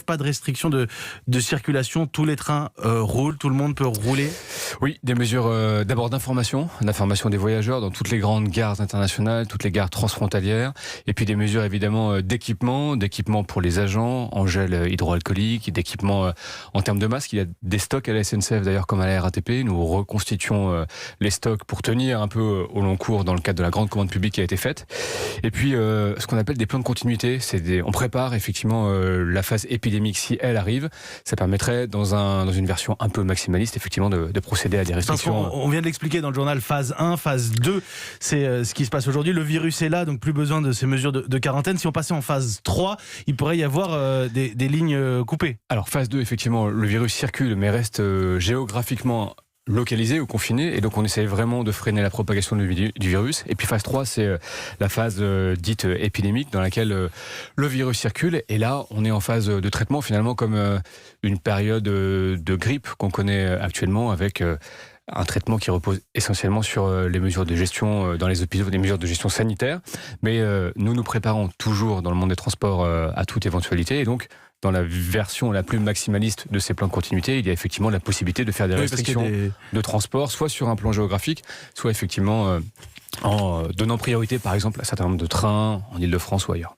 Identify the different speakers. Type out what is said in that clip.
Speaker 1: Pas de restriction de circulation, tous les trains roulent, tout le monde peut rouler.
Speaker 2: Oui, des mesures d'abord d'information des voyageurs dans toutes les grandes gares internationales, toutes les gares transfrontalières, et puis des mesures évidemment d'équipement pour les agents, en gel hydroalcoolique, d'équipement en termes de masques. Il y a des stocks à la SNCF d'ailleurs comme à la RATP. Nous reconstituons les stocks pour tenir un peu au long cours dans le cadre de la grande commande publique qui a été faite. Et puis ce qu'on appelle des plans de continuité, on prépare effectivement la phase épidémique si elle arrive. Ça permettrait dans une version un peu maximaliste effectivement de procéder à des restrictions.
Speaker 1: On vient de l'expliquer dans le journal, phase 1, phase 2, c'est ce qui se passe aujourd'hui. Le virus est là, donc plus besoin de ces mesures de quarantaine. Si on passait en phase 3, il pourrait y avoir des lignes coupées.
Speaker 2: Alors phase 2, effectivement, le virus circule mais reste géographiquement localisé ou confiné, et donc on essaie vraiment de freiner la propagation du virus. Et puis phase 3, c'est la phase dite épidémique dans laquelle le virus circule, et là on est en phase de traitement finalement comme une période de grippe qu'on connaît actuellement, avec un traitement qui repose essentiellement sur les mesures de gestion dans les hôpitaux, des mesures de gestion sanitaire. Mais nous nous préparons toujours dans le monde des transports à toute éventualité, et donc dans la version la plus maximaliste de ces plans de continuité, il y a effectivement la possibilité de faire des restrictions de transport, soit sur un plan géographique, soit effectivement en donnant priorité par exemple à un certain nombre de trains en Ile-de-France ou ailleurs.